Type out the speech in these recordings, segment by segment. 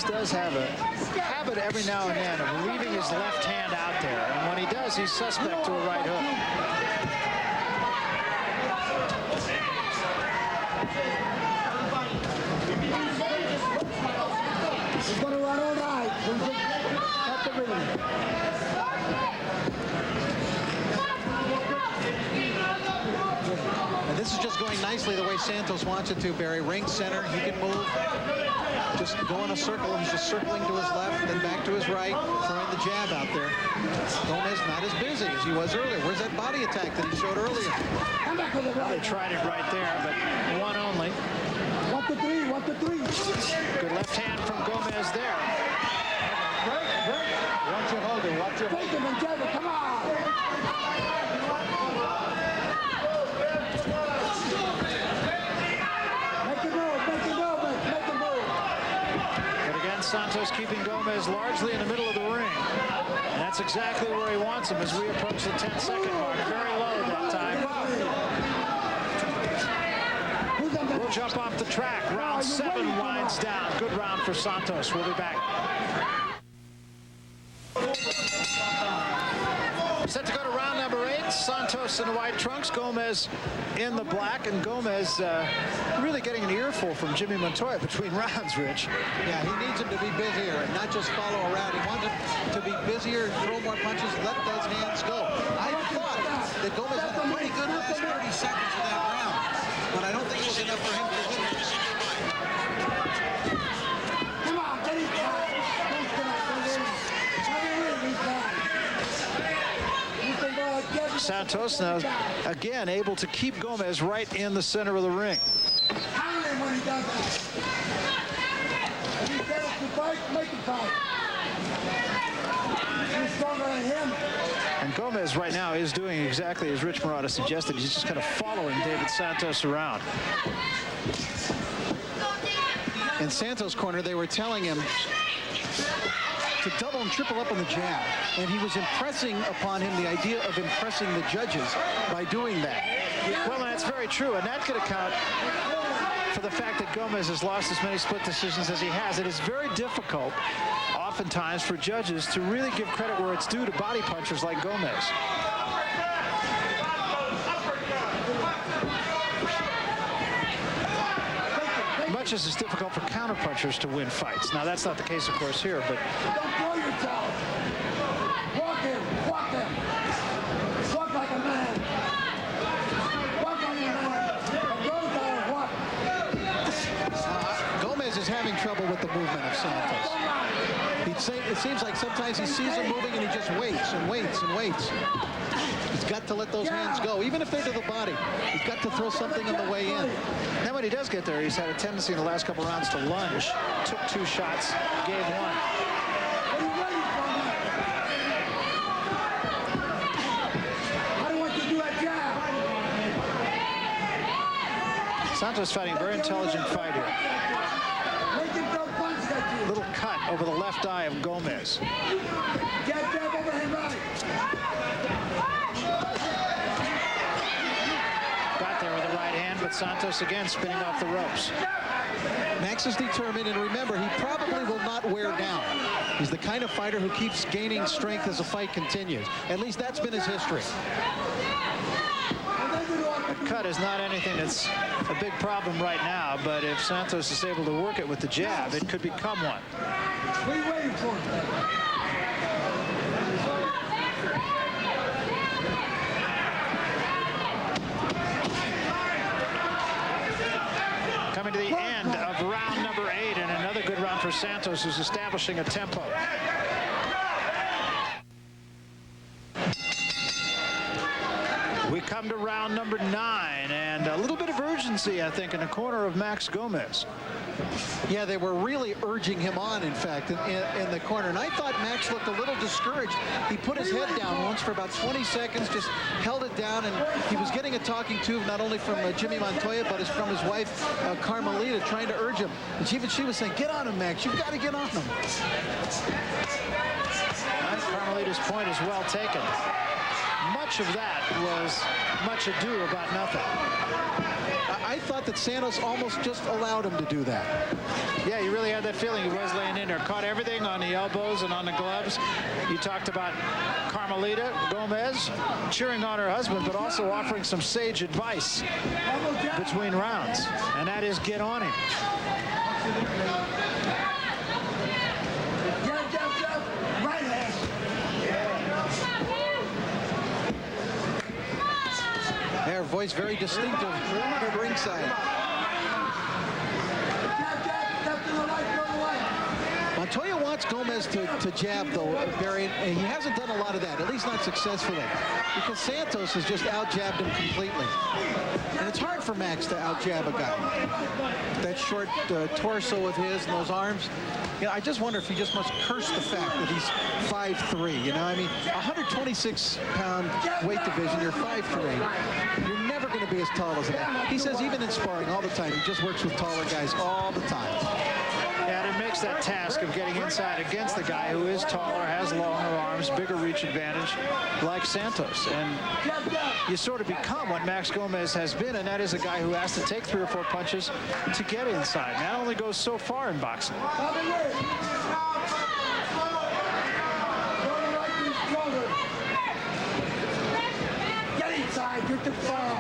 does have a habit every now and then of leaving his left hand out there. And when he does, he's suspect to a right hook. He's going to run all right. And this is just going nicely the way Santos wants it to, Barry. Ring center, he can move. Just go in a circle. He's just circling to his left, then back to his right, throwing the jab out there. Gomez not as busy as he was earlier. Where's that body attack that he showed earlier? Well, they tried it right there, but one only. 1 to 3, 1 to 3. Good left hand from Gomez there. Watch your holder, watch your holder. Take him and jab it, come on. Make it move, make it move, make it move. But again, Santos keeping Gomez largely in the middle of the ring. And that's exactly where he wants him as we approach the 10-second mark. Very low that time. We'll jump off the track. Round 7 winds down. Good round for Santos. We'll be back. Set to go to round number 8. Santos in the white trunks, Gomez in the black, and Gomez really getting an earful from Jimmy Montoya between rounds, Rich. Yeah, he needs him to be busier and not just follow around. He wants him to be busier, throw more punches, let those hands go. I thought that Gomez had a pretty good last 30 seconds of that round, but I don't think it was enough for him to win. Come on, get him back. Santos now again able to keep Gomez right in the center of the ring. Pound him when he does that. If he says to fight, make him fight. He's stronger than him. And Gomez right now is doing exactly as Rich Murata suggested. He's just kind of following David Santos around. In Santos' corner, they were telling him to double and triple up on the jab, and he was impressing upon him the idea of impressing the judges by doing that. Well, that's very true, and that could account for the fact that Gomez has lost as many split decisions as he has. It is very difficult, oftentimes, for judges to really give credit where it's due to body punchers like Gomez. Much as it's difficult for counterpunchers to win fights. Now, that's not the case, of course, here, but... Don't throw yourself. Walk him. Walk him. Walk like a man. Walk like a man. Gomez is having trouble with the movement of Santos. It seems like sometimes he sees him moving and he just waits and waits and waits. He's got to let those hands go, even if they're to the body. He's got to throw something on the way in. Then when he does get there, he's had a tendency in the last couple rounds to lunge. Took 2 shots, gave 1. I don't want you to do that jab. Santos fighting a very intelligent fight here. Make him throw punches at you. Little cut over the left eye of Gomez. Jab over him, right. Got there with the right hand, but Santos again spinning off the ropes. Max is determined, and remember, he probably will not wear down. He's the kind of fighter who keeps gaining strength as the fight continues. At least that's been his history. A cut is not anything that's a big problem right now, but if Santos is able to work it with the jab, it could become one. What are you waiting for? Coming to the end of round number 8, and another good round for Santos, who's establishing a tempo. We come to round number 9, and a little bit of urgency, I think, in the corner of Max Gomez. Yeah, they were really urging him on, in fact, in the corner. And I thought Max looked a little discouraged. He put his head down once for about 20 seconds, just held it down, and he was getting a talking to not only from Jimmy Montoya, but from his wife, Carmelita, trying to urge him. And even she was saying, get on him, Max. You've got to get on him. Carmelita's point is well taken. Much much of that was much ado about nothing. I thought that Santos almost just allowed him to do that. Yeah, you really had that feeling. He was laying in there. Caught everything on the elbows and on the gloves. You talked about Carmelita Gomez cheering on her husband, but also offering some sage advice between rounds, and that is get on him. Right hand. Her voice very distinctive at ringside. Montoya wants Gomez to jab, though, Barry, and he hasn't done a lot of that, at least not successfully, because Santos has just out-jabbed him completely. And it's hard for Max to out-jab a guy. That short torso of his and those arms. You know, I just wonder if he just must curse the fact that he's 5'3", you know? I mean, 126-pound weight division, you're 5'3". You're never going to be as tall as that. He says even in sparring all the time, he just works with taller guys all the time. Yeah, and it makes that task of getting inside against the guy who is taller, has longer arms, bigger reach advantage, like Santos. And you sort of become what Max Gomez has been, and that is a guy who has to take 3 or 4 punches to get inside. And that only goes so far in boxing. Get inside, you're too far.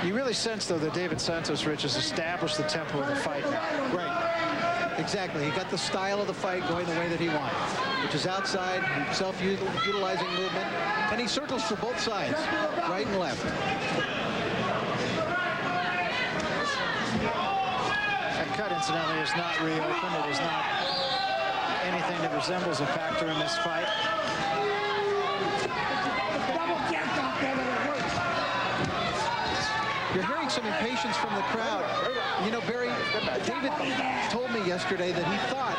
You really sense, though, that David Santos, Rich, has established the tempo of the fight now. Right. Exactly. He got the style of the fight going the way that he wanted, which is outside, self-utilizing movement, and he circles for both sides, right and left. That cut, incidentally, is not reopened. It is not anything that resembles a factor in this fight. You're hearing some impatience from the crowd. You know, Barry, David told me yesterday that he thought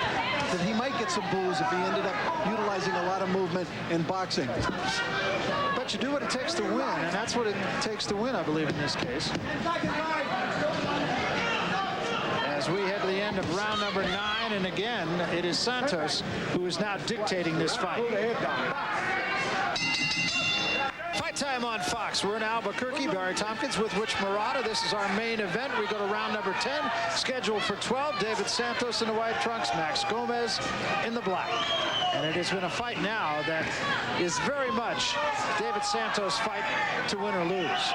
that he might get some boos if he ended up utilizing a lot of movement in boxing. But you do what it takes to win, and that's what it takes to win, I believe, in this case. As we head to the end of round number 9, and again, it is Santos who is now dictating this fight. Fight time on Fox. We're in Albuquerque. Barry Tompkins with Rich Murata. This is our main event. We go to round number 10, scheduled for 12. David Santos in the white trunks, Max Gomez in the black. And it has been a fight now that is very much David Santos' fight to win or lose.